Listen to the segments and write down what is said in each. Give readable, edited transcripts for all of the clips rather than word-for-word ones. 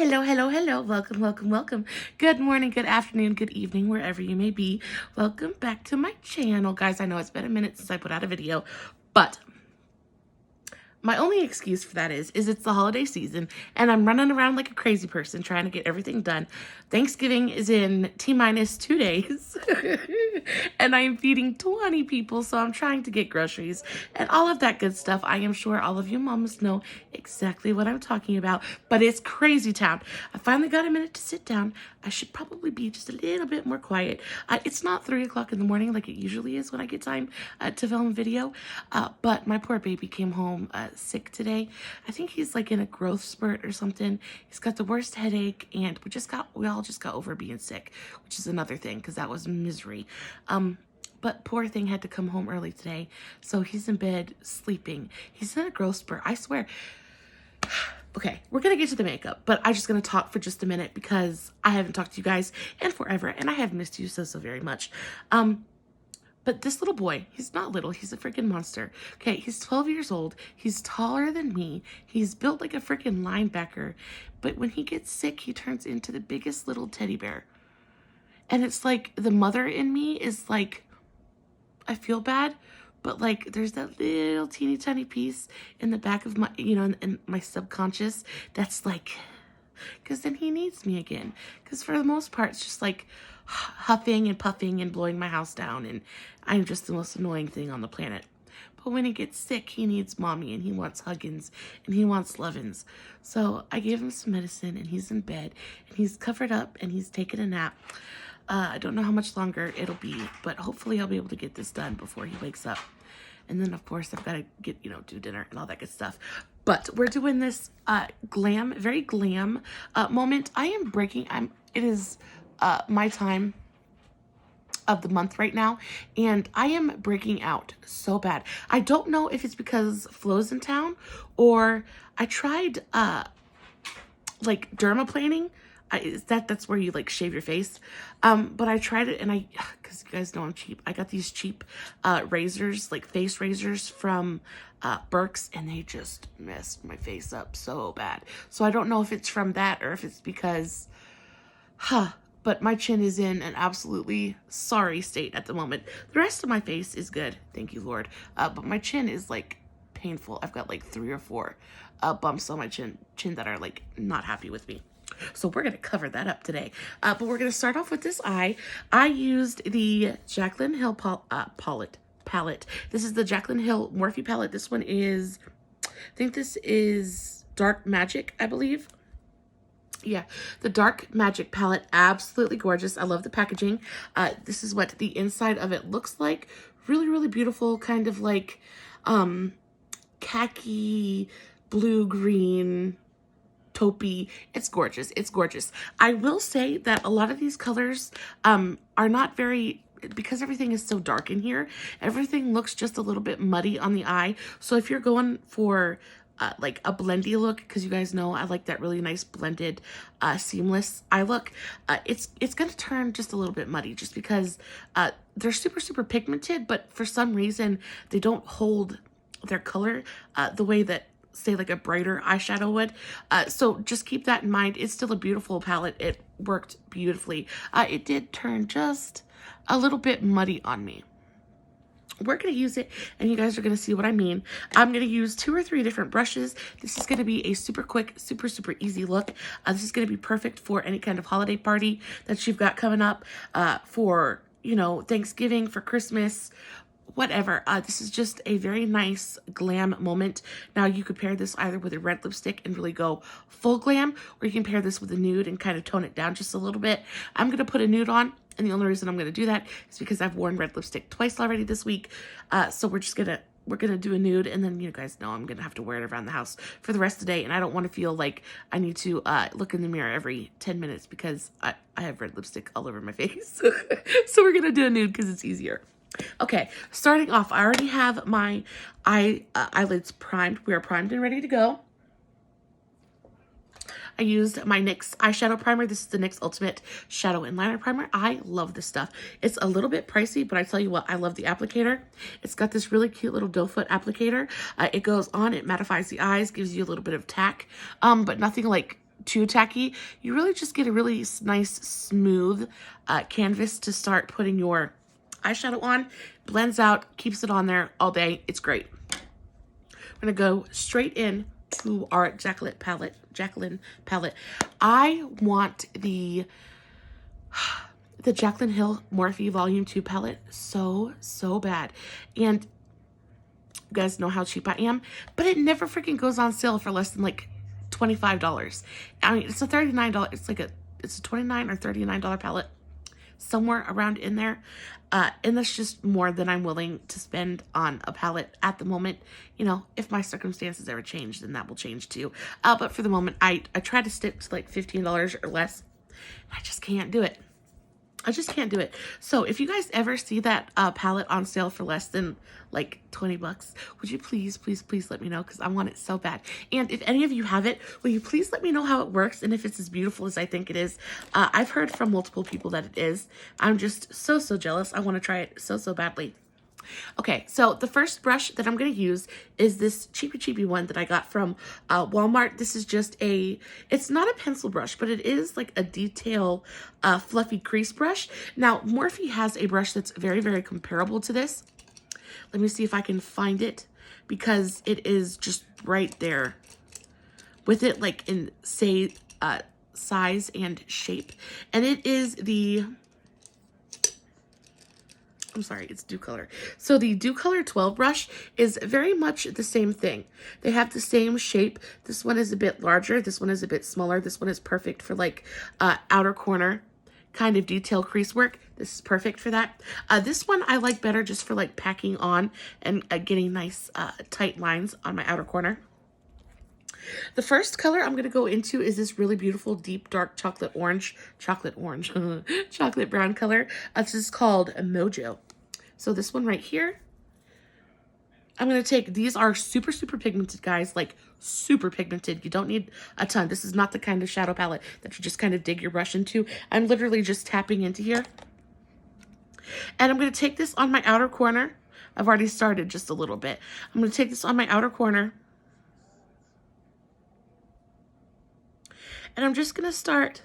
Hello, hello, hello. Welcome, welcome, welcome. Good morning, good afternoon, good evening, wherever you may be. Welcome back to my channel. Guys, I know it's been a minute since I put out a video, but my only excuse for that is it's the holiday season and I'm running around like a crazy person trying to get everything done. Thanksgiving is in T-minus 2 days and I am feeding 20 people, so I'm trying to get groceries and all of that good stuff. I am sure all of you moms know exactly what I'm talking about, but it's crazy town. I finally got a minute to sit down. I should probably be just a little bit more quiet. It's not 3 o'clock in the morning like it usually is when I get time to film a video, but my poor baby came home sick today. I think he's like in a growth spurt or something. He's got the worst headache, and we all just got over being sick, which is another thing because that was misery. But poor thing had to come home early today, so he's in bed sleeping. He's in a growth spurt, I swear. Okay, we're gonna get to the makeup, but I'm just gonna talk for just a minute because I haven't talked to you guys in forever, and I have missed you so very much. But this little boy, he's not little, he's a freaking monster. Okay, he's 12 years old. He's taller than me. He's built like a freaking linebacker. But when he gets sick, he turns into the biggest little teddy bear. And it's like the mother in me is like, I feel bad, but like there's that little teeny tiny piece in the back of my, in my subconscious that's like, because then he needs me again. Because for the most part, it's just like huffing and puffing and blowing my house down, and I'm just the most annoying thing on the planet. But when he gets sick, he needs mommy, and he wants huggins, and he wants lovin's. So I gave him some medicine, and he's in bed, and he's covered up, and he's taking a nap. I don't know how much longer it'll be, but hopefully I'll be able to get this done before he wakes up. And then, of course, I've got to get, do dinner and all that good stuff. But we're doing this glam, very glam moment. It is my time of the month right now, and I am breaking out so bad. I don't know if it's because Flo's in town, or I tried like dermaplaning. That's where you like shave your face. But I tried it, and because you guys know I'm cheap, I got these cheap razors, like face razors from Burke's, and they just messed my face up so bad. So I don't know if it's from that or if it's because, but my chin is in an absolutely sorry state at the moment. The rest of my face is good, thank you, Lord. But my chin is like painful. I've got like 3 or 4 bumps on my chin that are like not happy with me. So we're going to cover that up today. But we're going to start off with this eye. I used the Jaclyn Hill palette. This is the Jaclyn Hill Morphe palette. This one is, I think this is Dark Magic, I believe. Yeah, the Dark Magic palette, absolutely gorgeous. I love the packaging. This is what the inside of it looks like. Really, really beautiful, kind of like khaki, blue, green, taupey. It's gorgeous. It's gorgeous. I will say that a lot of these colors are not very, because everything is so dark in here, everything looks just a little bit muddy on the eye. So if you're going for like a blendy look, because you guys know I like that really nice blended seamless eye look, it's going to turn just a little bit muddy just because they're super pigmented, but for some reason they don't hold their color the way that, say, like a brighter eyeshadow would. So just keep that in mind. It's still a beautiful palette. It worked beautifully. It did turn just a little bit muddy on me. We're going to use it, and you guys are going to see what I mean. I'm going to use 2 or 3 different brushes. This is going to be a super quick, super easy look. This is going to be perfect for any kind of holiday party that you've got coming up, for, Thanksgiving, for Christmas, whatever. This is just a very nice glam moment. Now, you could pair this either with a red lipstick and really go full glam, or you can pair this with a nude and kind of tone it down just a little bit. I'm going to put a nude on, and the only reason I'm going to do that is because I've worn red lipstick twice already this week. So we're going to do a nude, and then you guys know I'm going to have to wear it around the house for the rest of the day, and I don't want to feel like I need to look in the mirror every 10 minutes because I have red lipstick all over my face. So we're going to do a nude because it's easier. Okay, starting off, I already have my eyelids primed. We are primed and ready to go. I used my NYX eyeshadow primer. This is the NYX Ultimate Shadow and Liner Primer. I love this stuff. It's a little bit pricey, but I tell you what, I love the applicator. It's got this really cute little doe foot applicator. It goes on, it mattifies the eyes, gives you a little bit of tack, but nothing like too tacky. You really just get a really nice, smooth canvas to start putting your eyeshadow on. Blends out, keeps it on there all day. It's great. I'm going to go straight in to our Jaclyn palette. I want the Jaclyn Hill Morphe Volume 2 palette so bad. And you guys know how cheap I am, but it never freaking goes on sale for less than like $25. I mean, it's a $39, it's a $29 or $39 palette, somewhere around in there. And that's just more than I'm willing to spend on a palette at the moment. You know, if my circumstances ever change, then that will change too. But for the moment, I try to stick to like $15 or less. I just can't do it. I just can't do it. So if you guys ever see that palette on sale for less than like 20 bucks, would you please let me know, because I want it so bad. And if any of you have it, will you please let me know how it works and if it's as beautiful as I think it is. I've heard from multiple people that it is. I'm just so jealous. I want to try it so badly. Okay, so the first brush that I'm going to use is this cheapy one that I got from Walmart. This is just it's not a pencil brush, but it is like a detail fluffy crease brush. Now, Morphe has a brush that's very comparable to this. Let me see if I can find it, because it is just right there with it, like in, say, size and shape. And it is the... I'm sorry, it's Dew Color. So the Dew Color 12 brush is very much the same thing. They have the same shape. This one is a bit larger. This one is a bit smaller. This one is perfect for like outer corner kind of detail crease work. This is perfect for that. This one I like better just for like packing on and getting nice tight lines on my outer corner. The first color I'm going to go into is this really beautiful deep dark chocolate brown color. This is called Mojo. So this one right here, I'm going to take, these are super pigmented, guys, like super pigmented. You don't need a ton. This is not the kind of shadow palette that you just kind of dig your brush into. I'm literally just tapping into here. And I'm going to take this on my outer corner. I've already started just a little bit. I'm going to take this on my outer corner. And I'm just going to start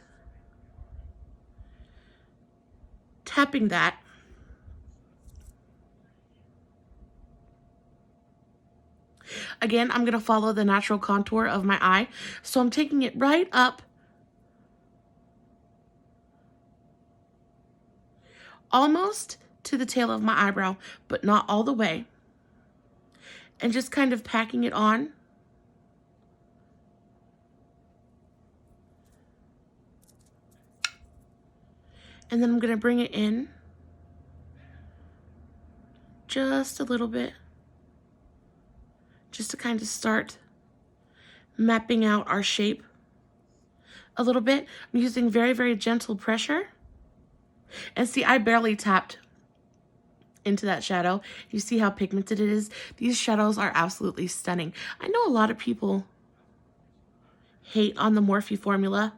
tapping that. Again, I'm going to follow the natural contour of my eye. So I'm taking it right up, almost to the tail of my eyebrow, but not all the way. And just kind of packing it on. And then I'm going to bring it in just a little bit, just to kind of start mapping out our shape a little bit. I'm using very gentle pressure. And see, I barely tapped into that shadow. You see how pigmented it is? These shadows are absolutely stunning. I know a lot of people hate on the Morphe formula,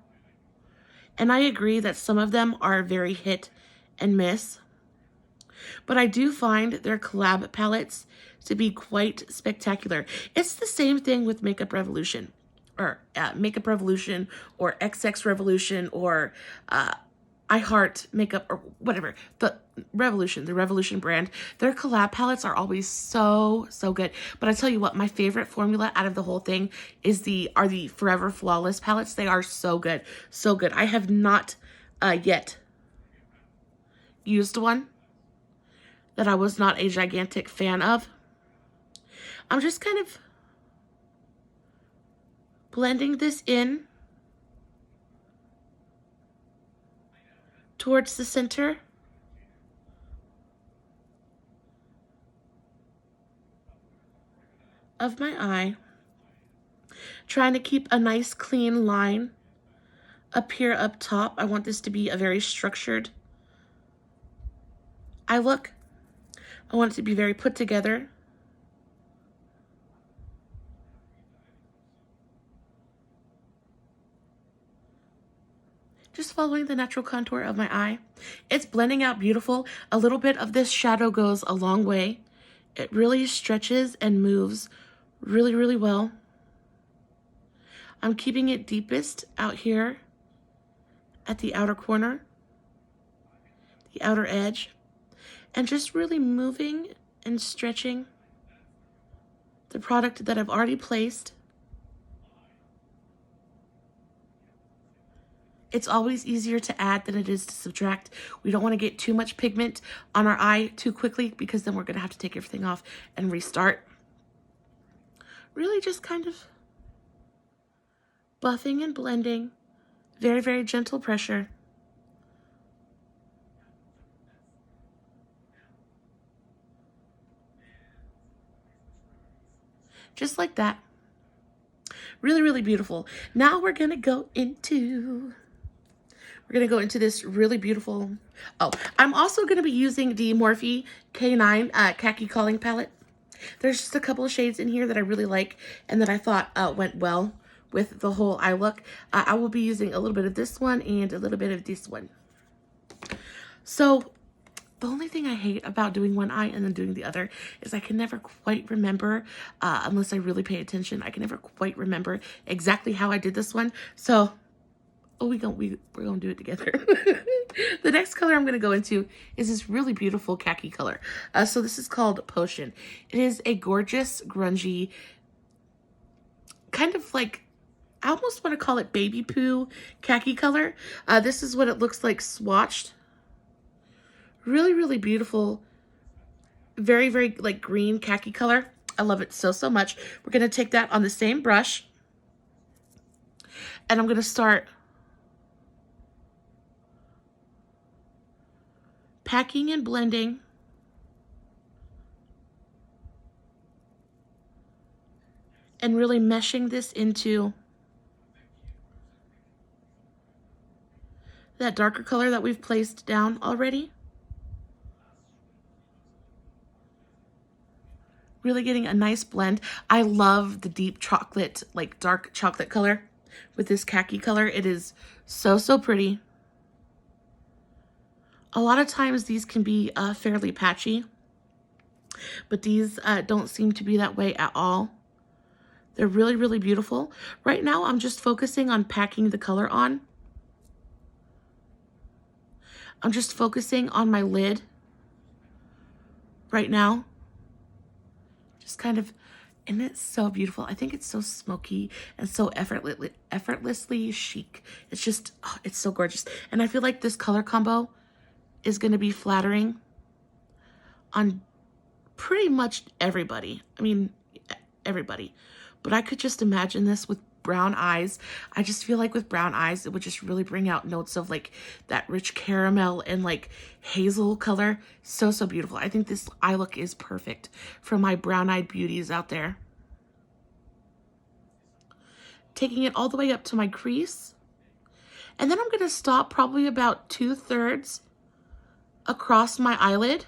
and I agree that some of them are very hit and miss. But I do find their collab palettes to be quite spectacular. It's the same thing with Makeup Revolution, or Makeup Revolution, or XX Revolution, or I Heart Makeup, or whatever. The Revolution brand. Their collab palettes are always so good. But I tell you what, my favorite formula out of the whole thing is the Forever Flawless palettes. They are so good. So good. I have not yet used one that I was not a gigantic fan of. I'm just kind of blending this in towards the center of my eye, trying to keep a nice clean line up here up top. I want this to be a very structured eye look. I want it to be very put together. Just following the natural contour of my eye. It's blending out beautiful. A little bit of this shadow goes a long way. It really stretches and moves really well. I'm keeping it deepest out here at the outer corner, the outer edge, and just really moving and stretching the product that I've already placed. It's always easier to add than it is to subtract. We don't want to get too much pigment on our eye too quickly, because then we're going to have to take everything off and restart. Really just kind of buffing and blending. Very, very gentle pressure. Just like that. Really, really beautiful. Now we're going to go into this really beautiful, oh, I'm also going to be using the Morphe K9 Khaki Calling palette. There's just a couple of shades in here that I really like and that I thought went well with the whole eye look. I will be using a little bit of this one and a little bit of this one. So the only thing I hate about doing one eye and then doing the other is I can never quite remember, unless I really pay attention, I can never quite remember exactly how I did this one. So we're gonna do it together. The next color I'm gonna go into is this really beautiful khaki color. So this is called Potion. It is a gorgeous, grungy, kind of like, I almost want to call it baby poo khaki color. This is what it looks like swatched. Really, really beautiful. Very, very like green khaki color. I love it so, so much. We're gonna take that on the same brush, and I'm gonna start packing and blending and really meshing this into that darker color that we've placed down already. Really getting a nice blend. I love the deep chocolate, like dark chocolate color with this khaki color. It is so, so pretty. A lot of times these can be fairly patchy, but these don't seem to be that way at all. They're really, really beautiful. Right now, I'm just focusing on packing the color on. I'm just focusing on my lid right now. Just kind of, and it's so beautiful. I think it's so smoky and so effortlessly chic. It's just, oh, it's so gorgeous. And I feel like this color combo is going to be flattering on pretty much everybody. I mean, everybody. But I could just imagine this with brown eyes. I just feel like with brown eyes, it would just really bring out notes of like that rich caramel and like hazel color. So, so beautiful. I think this eye look is perfect for my brown-eyed beauties out there. Taking it all the way up to my crease. And then I'm going to stop probably about 2/3 across my eyelid.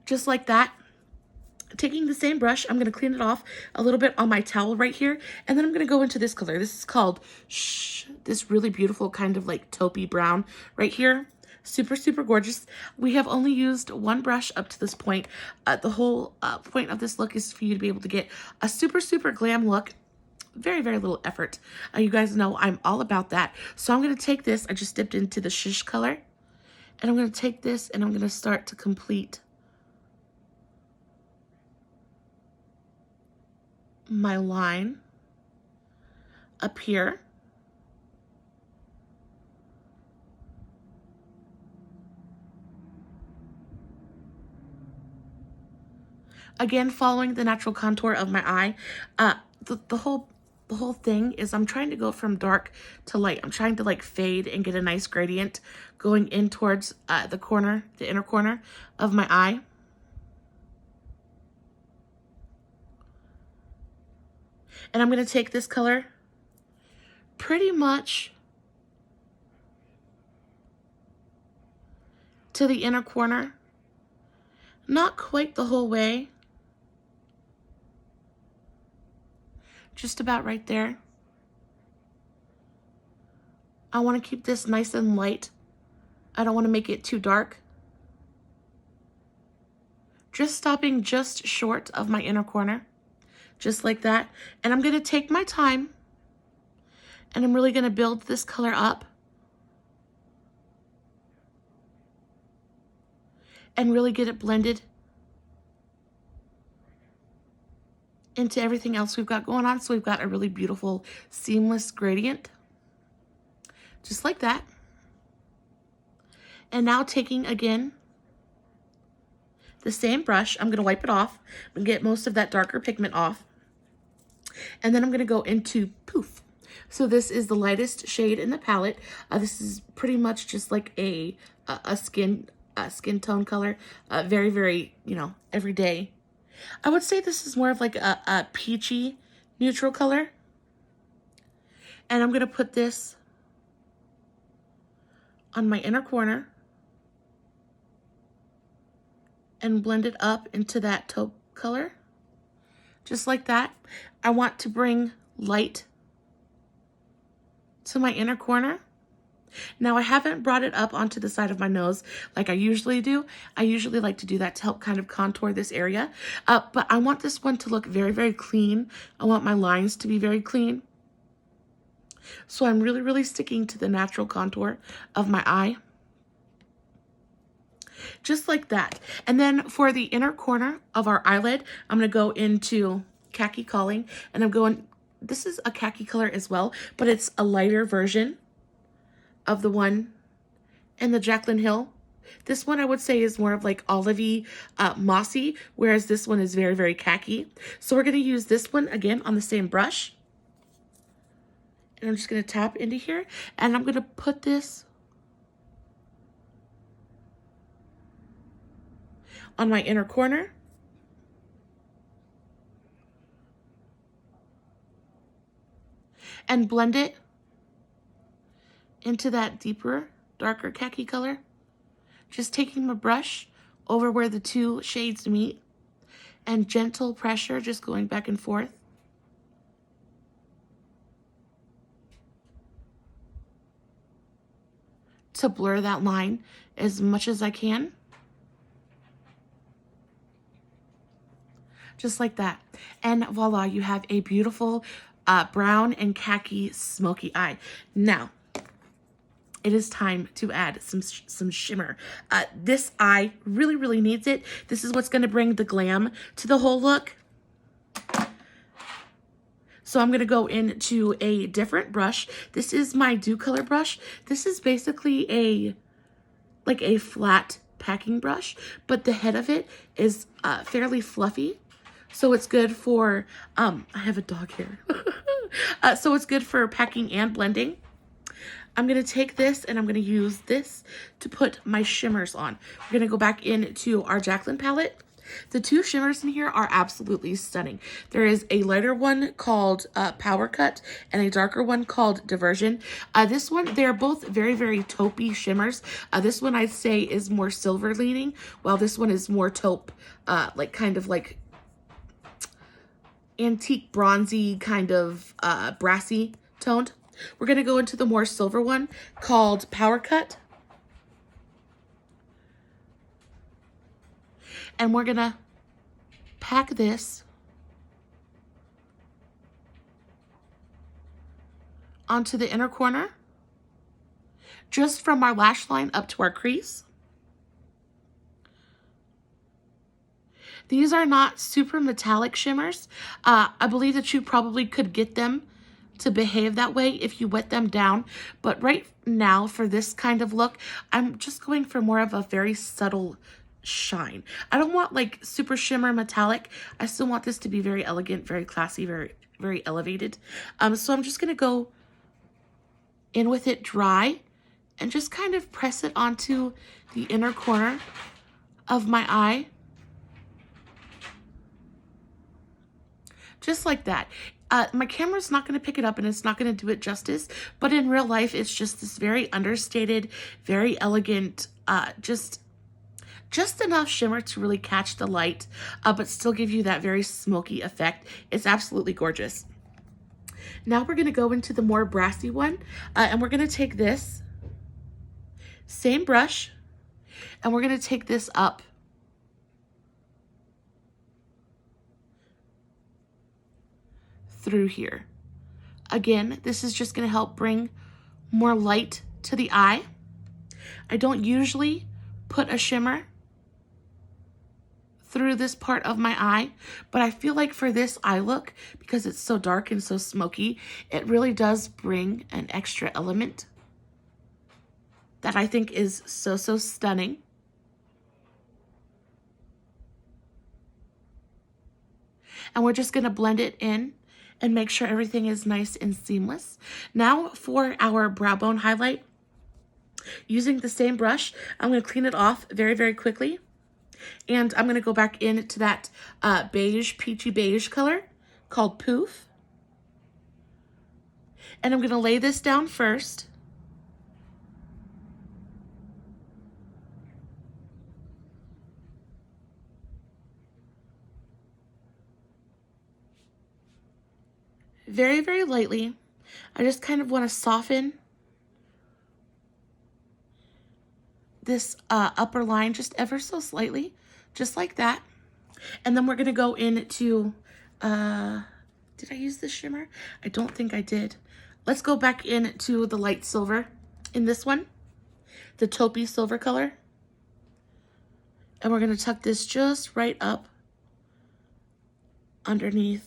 Just like that. Taking the same brush, I'm going to clean it off a little bit on my towel right here. And then I'm going to go into this color. This is called this really beautiful kind of like taupey brown right here. Super, super gorgeous. We have only used one brush up to this point. The whole point of this look is for you to be able to get a super, super glam look. Very, very little effort. You guys know I'm all about that. So I'm going to take this. I just dipped into the shish color. And I'm going to take this and I'm going to start to complete my line up here. Again, following the natural contour of my eye. The whole thing is I'm trying to go from dark to light. I'm trying to like fade and get a nice gradient going in towards the inner corner of my eye. And I'm going to take this color pretty much to the inner corner. Not quite the whole way. Just about right there. I want to keep this nice and light. I don't want to make it too dark. just stopping just short of my inner corner, just like that. And I'm going to take my time, and I'm really going to build this color up and really get it blended into everything else we've got going on. So we've got a really beautiful seamless gradient, just like that. And now taking again the same brush, I'm going to wipe it off and get most of that darker pigment off. And then I'm going to go into Poof. So this is the lightest shade in the palette. This is pretty much just like a skin tone color. Very, very, you know, everyday. I would say this is more of like a peachy neutral color. And I'm going to put this on my inner corner and blend it up into that taupe color, just like that. I want to bring light to my inner corner. Now I haven't brought it up onto the side of my nose like I usually do. I usually like to do that to help kind of contour this area. But I want this one to look very, very clean. I want my lines to be very clean. So I'm really, really sticking to the natural contour of my eye. Just like that. And then for the inner corner of our eyelid, I'm going to go into Khaki Calling, and I'm going, this is a khaki color as well, but it's a lighter version of the one in the Jaclyn Hill. This one I would say is more of like olivey, mossy, whereas this one is very, very khaki. So we're going to use this one again on the same brush. And I'm just going to tap into here, and I'm going to put this on my inner corner. And blend it into that deeper, darker khaki color. Just taking my brush over where the two shades meet and gentle pressure, just going back and forth. To blur that line as much as I can. Just like that. And voila, you have a beautiful brown and khaki smoky eye. Now, it is time to add some shimmer. This eye really, really needs it. This is what's going to bring the glam to the whole look. So I'm going to go into a different brush. This is my Dew Color brush. This is basically like a flat packing brush, but the head of it is fairly fluffy. So it's good for, I have a dog here. So it's good for packing and blending. I'm going to take this and I'm going to use this to put my shimmers on. We're going to go back into our Jaclyn palette. The two shimmers in here are absolutely stunning. There is a lighter one called Power Cut and a darker one called Diversion. This one, they're both very, very taupey shimmers. This one I'd say is more silver leaning, while this one is more taupe, like kind of like antique bronzy, kind of brassy toned. We're going to go into the more silver one called Power Cut. And we're going to pack this onto the inner corner, just from our lash line up to our crease. These are not super metallic shimmers. I believe that you probably could get them to behave that way if you wet them down. But right now, for this kind of look, I'm just going for more of a very subtle shine. I don't want like super shimmer metallic. I still want this to be very elegant, very classy, very, very elevated. So I'm just going to go in with it dry and just kind of press it onto the inner corner of my eye. Just like that. My camera's not going to pick it up and it's not going to do it justice, but in real life, it's just this very understated, very elegant, just enough shimmer to really catch the light, but still give you that very smoky effect. It's absolutely gorgeous. Now we're going to go into the more brassy one, and we're going to take this same brush, and we're going to take this up through here. Again, this is just going to help bring more light to the eye. I don't usually put a shimmer through this part of my eye, but I feel like for this eye look, because it's so dark and so smoky, it really does bring an extra element that I think is so stunning. And we're just gonna blend it in and make sure everything is nice and seamless. Now for our brow bone highlight, using the same brush, I'm gonna clean it off very quickly. And I'm gonna go back into that beige, peachy beige color called Poof. And I'm gonna lay this down first. Very lightly. I just kind of want to soften this upper line just ever so slightly, just like that. And then we're going to go into, did I use this shimmer? I don't think I did. Let's go back into the light silver in this one, the taupey silver color. And we're going to tuck this just right up underneath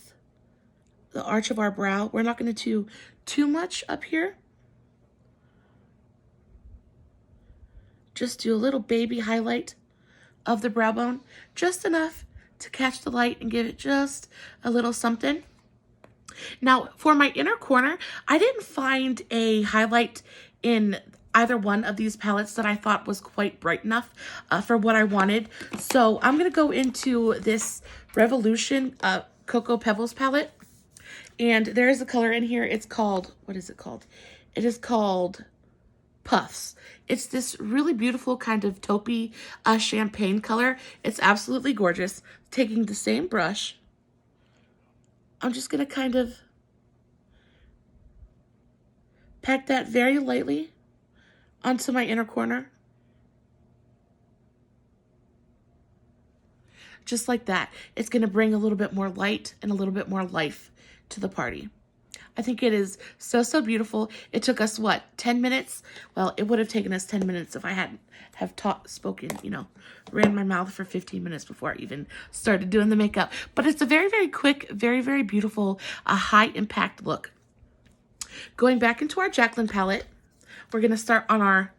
the arch of our brow. We're not going to do too much up here. Just do a little baby highlight of the brow bone, just enough to catch the light and give it just a little something. Now, for my inner corner, I didn't find a highlight in either one of these palettes that I thought was quite bright enough for what I wanted. So I'm going to go into this Revolution Cocoa Pebbles palette. And there is a color in here. It's called, what is it called? It is called Puffs. It's this really beautiful kind of taupey champagne color. It's absolutely gorgeous. Taking the same brush, I'm just going to kind of pack that very lightly onto my inner corner. Just like that. It's going to bring a little bit more light and a little bit more life to the party. I think it is so beautiful. It took us, what, 10 minutes? Well, it would have taken us 10 minutes if I hadn't spoken, you know, ran my mouth for 15 minutes before I even started doing the makeup. But it's a very quick, very beautiful, high impact look. Going back into our Jaclyn palette, we're going to start on our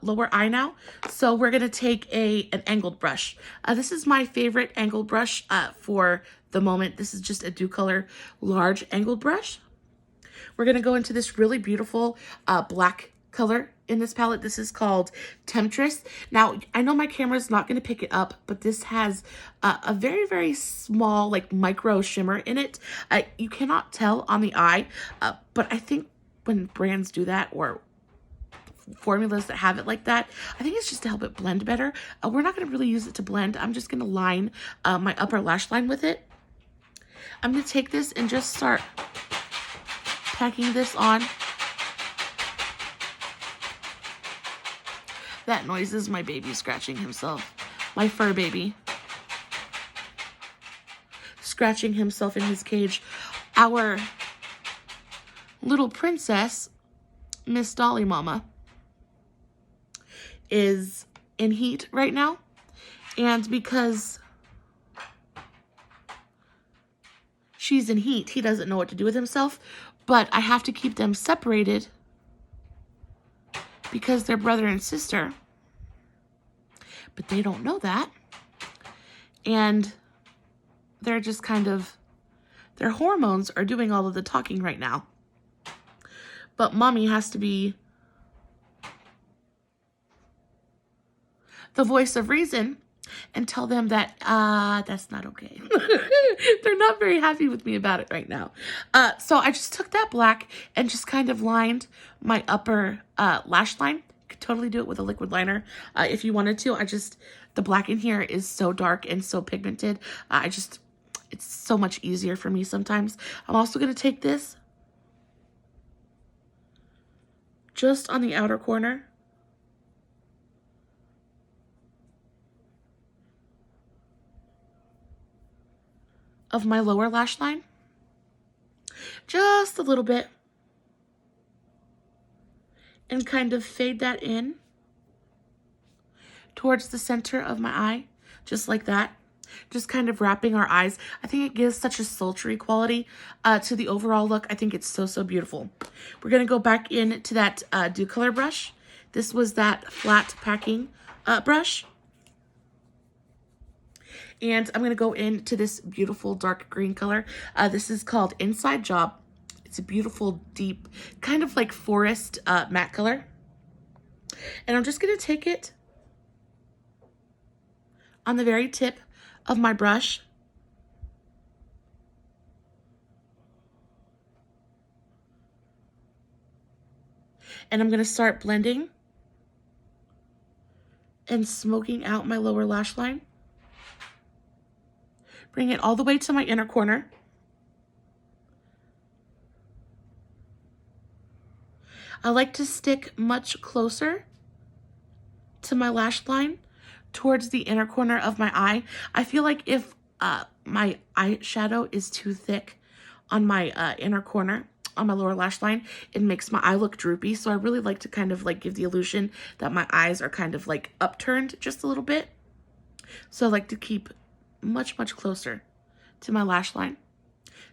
lower eye now. So we're going to take an angled brush. This is my favorite angled brush for the moment. This is just a Dew Color large angled brush. We're going to go into this really beautiful black color in this palette. This is called Temptress. Now, I know my camera is not going to pick it up, but this has a very small, like, micro shimmer in it. You cannot tell on the eye, but I think when brands do that, or formulas that have it like that, I think it's just to help it blend better. We're not going to really use it to blend. I'm just going to line my upper lash line with it. I'm going to take this and just start packing this on. That noise is my baby scratching himself. My fur baby. Scratching himself in his cage. Our little princess, Miss Dolly Mama, is in heat right now. And because she's in heat, he doesn't know what to do with himself. But I have to keep them separated because they're brother and sister. But they don't know that. And they're just kind of, their hormones are doing all of the talking right now. But mommy has to be the voice of reason and tell them that that's not okay. They're not very happy with me about it right now. So I just took that black and just kind of lined my upper lash line. You could totally do it with a liquid liner if you wanted to. The black in here is so dark and so pigmented. It's so much easier for me sometimes. I'm also going to take this just on the outer corner. Of my lower lash line. just a little bit and kind of fade that in towards the center of my eye, just like that. Just kind of wrapping our eyes. I think it gives such a sultry quality to the overall look. I think it's so, so beautiful. We're going to go back into that Dew Color brush. This was that flat packing brush. And I'm going to go into this beautiful dark green color. This is called Inside Job. It's a beautiful, deep, kind of like forest matte color. And I'm just going to take it on the very tip of my brush. And I'm going to start blending and smoking out my lower lash line. Bring it all the way to my inner corner. I like to stick much closer to my lash line towards the inner corner of my eye. I feel like if my eyeshadow is too thick on my inner corner, on my lower lash line, it makes my eye look droopy. So I really like to kind of like give the illusion that my eyes are kind of like upturned just a little bit. So I like to keep much, much closer to my lash line.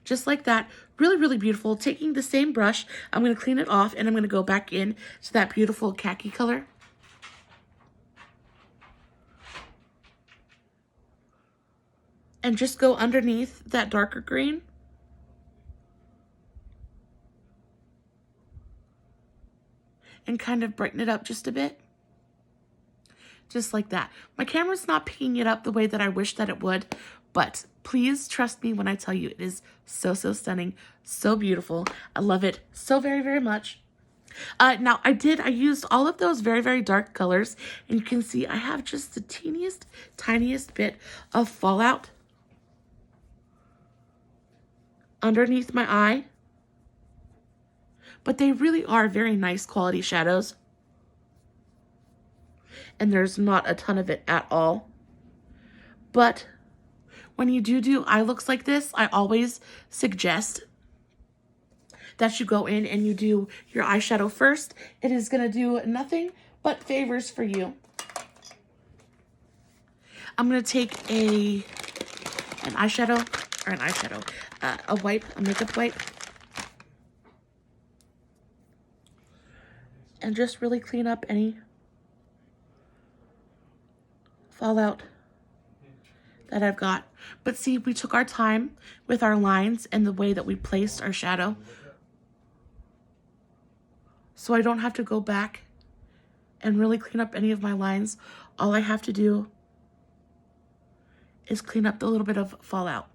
Just like that. Really, really beautiful. Taking the same brush, I'm going to clean it off and I'm going to go back in to that beautiful khaki color. And just go underneath that darker green. And kind of brighten it up just a bit. Just like that. My camera's not picking it up the way that I wish that it would, but please trust me when I tell you it is so, so stunning, so beautiful. I love it so very, very much. Now I used all of those very, very dark colors, and you can see I have just the teeniest, tiniest bit of fallout underneath my eye, but they really are very nice quality shadows, and there's not a ton of it at all. But when you do eye looks like this, I always suggest that you go in and you do your eyeshadow first. It is going to do nothing but favors for you. I'm going to take a makeup wipe, and just really clean up any fallout that I've got. But see, we took our time with our lines and the way that we placed our shadow. So I don't have to go back and really clean up any of my lines. All I have to do is clean up the little bit of fallout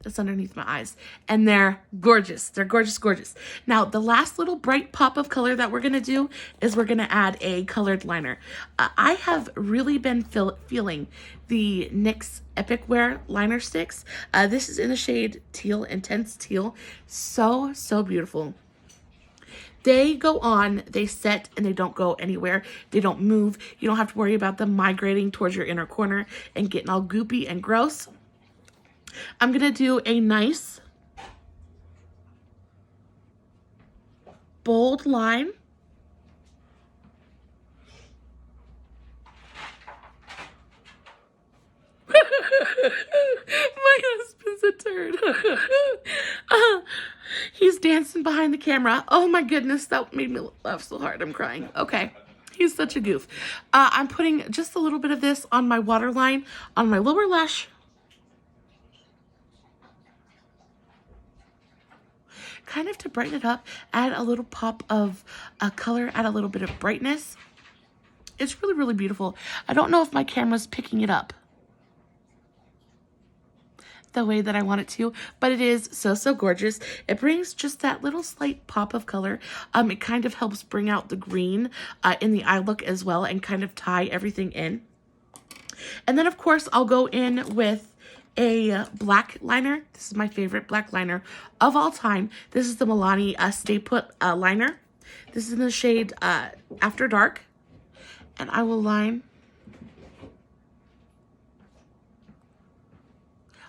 that's underneath my eyes. And they're gorgeous. They're gorgeous, gorgeous. Now, the last little bright pop of color that we're going to do is we're going to add a colored liner. I have really been feeling the NYX Epic Wear liner sticks. This is in the shade Teal, Intense Teal. So, so beautiful. They go on, they set, and they don't go anywhere. They don't move. You don't have to worry about them migrating towards your inner corner and getting all goopy and gross. I'm going to do a nice bold line. My husband's a turd. He's dancing behind the camera. Oh my goodness, that made me laugh so hard. I'm crying. Okay. He's such a goof. I'm putting just a little bit of this on my waterline, on my lower lash. Kind of to brighten it up, add a little pop of color, add a little bit of brightness. It's really, really beautiful. I don't know if my camera's picking it up the way that I want it to, but it is so, so gorgeous. It brings just that little slight pop of color. It kind of helps bring out the green in the eye look as well and kind of tie everything in. And then, of course, I'll go in with a black liner. This is my favorite black liner of all time. This is the Milani Stay Put liner. This is in the shade After Dark. And I will line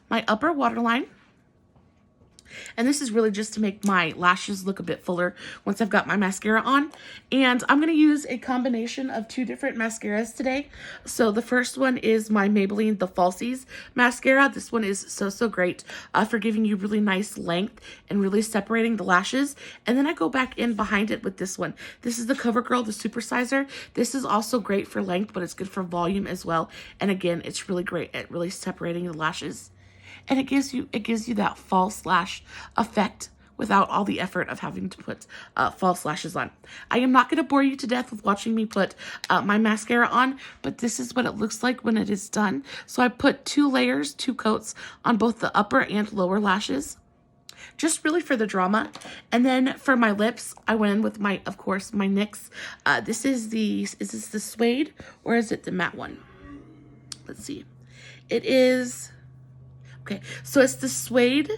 my upper waterline. And this is really just to make my lashes look a bit fuller once I've got my mascara on. And I'm going to use a combination of 2 different mascaras today. So the first one is my Maybelline The Falsies mascara. This one is so great for giving you really nice length and really separating the lashes. And then I go back in behind it with this one. This is the CoverGirl, the Supersizer. This is also great for length, but it's good for volume as well. And again, it's really great at really separating the lashes. And it gives you that false lash effect without all the effort of having to put false lashes on. I am not going to bore you to death with watching me put my mascara on, but this is what it looks like when it is done. So I put 2 layers, 2 coats on both the upper and lower lashes, just really for the drama. And then for my lips, I went in with my, of course, my NYX. Is this the Suede or is it the matte one? Let's see. It is... Okay, so it's the Suede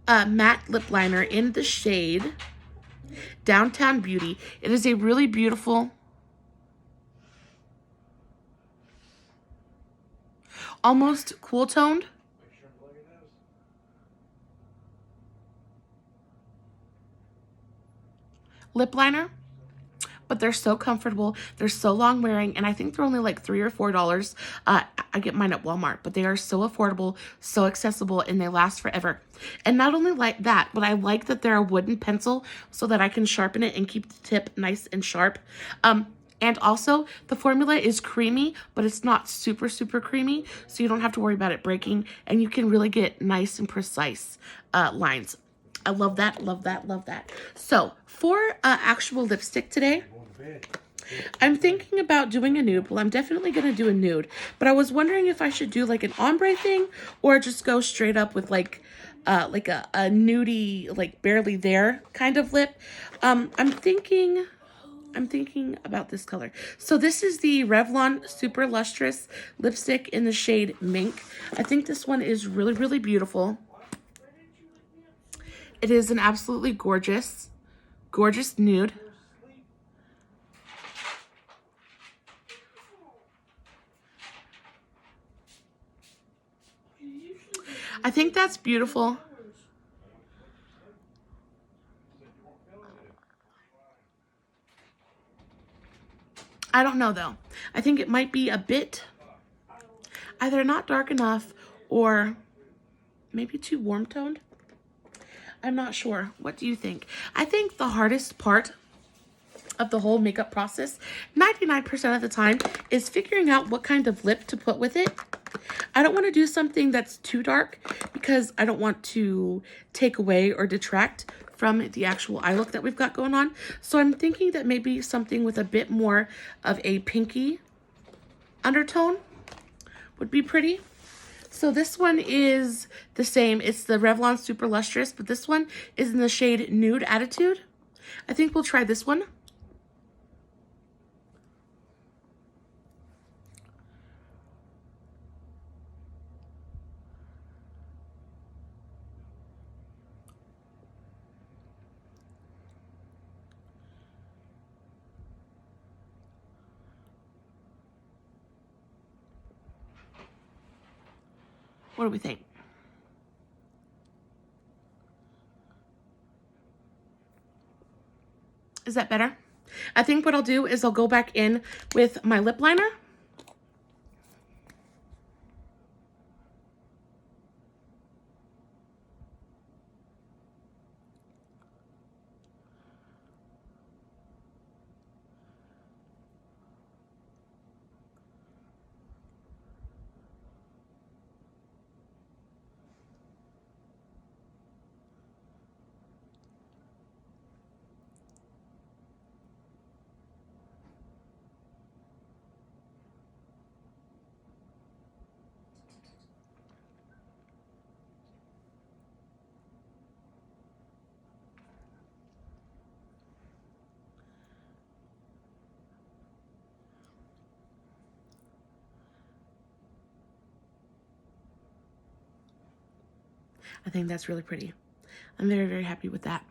matte lip liner in the shade Downtown Beauty. It is a really beautiful, almost cool toned. Lip liner. But they're so comfortable, they're so long wearing, and I think they're only like $3 or $4. I get mine at Walmart, but they are so affordable, so accessible, and they last forever. And not only like that, but I like that they're a wooden pencil so that I can sharpen it and keep the tip nice and sharp. And also, the formula is creamy, but it's not super creamy, so you don't have to worry about it breaking, and you can really get nice and precise lines. I love that, love that, love that. So, for actual lipstick today, I'm thinking about doing a nude. Well, I'm definitely going to do a nude, but I was wondering if I should do like an ombre thing or just go straight up with like a nudie, like barely there kind of lip. I'm thinking about this color. So this is the Revlon Super Lustrous lipstick in the shade Mink. I think this one is really beautiful. It is an absolutely gorgeous nude. I think that's beautiful. I don't know though. I think it might be a bit either not dark enough or maybe too warm toned. I'm not sure. What do you think? I think the hardest part of the whole makeup process, 99% of the time, is figuring out what kind of lip to put with it. I don't want to do something that's too dark because I don't want to take away or detract from the actual eye look that we've got going on. So I'm thinking that maybe something with a bit more of a pinky undertone would be pretty. So this one is the same. It's the Revlon Super Lustrous, but this one is in the shade Nude Attitude. I think we'll try this one. What do we think? Is that better? I think what I'll do is I'll go back in with my lip liner. I think that's really pretty. I'm very happy with that.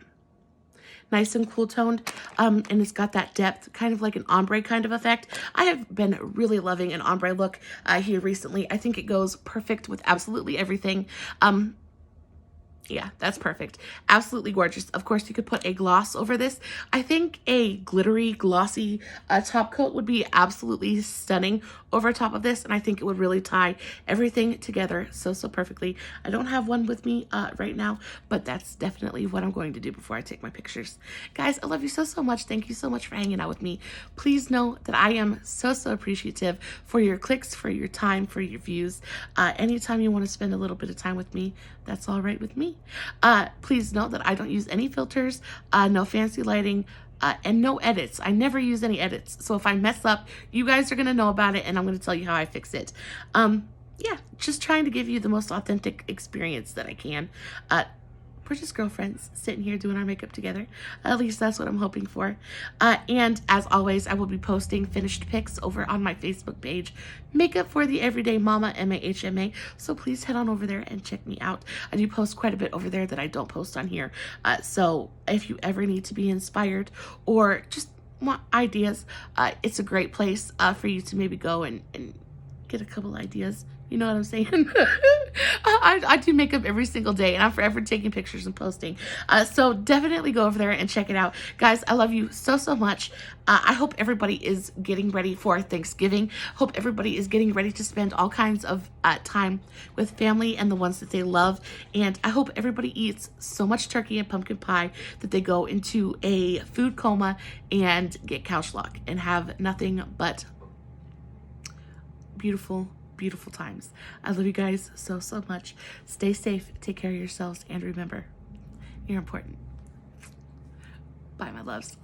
Nice and cool toned, and it's got that depth, kind of like an ombre kind of effect. I have been really loving an ombre look here recently. I think it goes perfect with absolutely everything. Yeah, that's perfect. Absolutely gorgeous. Of course, you could put a gloss over this. I think a glittery, glossy top coat would be absolutely stunning over top of this, and I think it would really tie everything together so perfectly. I don't have one with me right now, but that's definitely what I'm going to do before I take my pictures. Guys, I love you so much. Thank you so much for hanging out with me. Please know that I am so appreciative for your clicks, for your time, for your views. Anytime you want to spend a little bit of time with me, that's all right with me. Please note that I don't use any filters, no fancy lighting, and no edits. I never use any edits. So if I mess up, you guys are going to know about it, and I'm going to tell you how I fix it. Yeah, just trying to give you the most authentic experience that I can. We're just girlfriends sitting here doing our makeup together. At least that's what I'm hoping for. And as always, I will be posting finished pics over on my Facebook page, Makeup for the Everyday Mama, MAHMA. So please head on over there and check me out. I do post quite a bit over there that I don't post on here. So if you ever need to be inspired or just want ideas, it's a great place for you to maybe go and get a couple ideas. You know what I'm saying? I do makeup every single day, and I'm forever taking pictures and posting. So definitely go over there and check it out. Guys, I love you so much. I hope everybody is getting ready for Thanksgiving. Hope everybody is getting ready to spend all kinds of time with family and the ones that they love. And I hope everybody eats so much turkey and pumpkin pie that they go into a food coma and get couch lock and have nothing but beautiful times. I love you guys so much. Stay safe, take care of yourselves, and remember, you're important. Bye, my loves.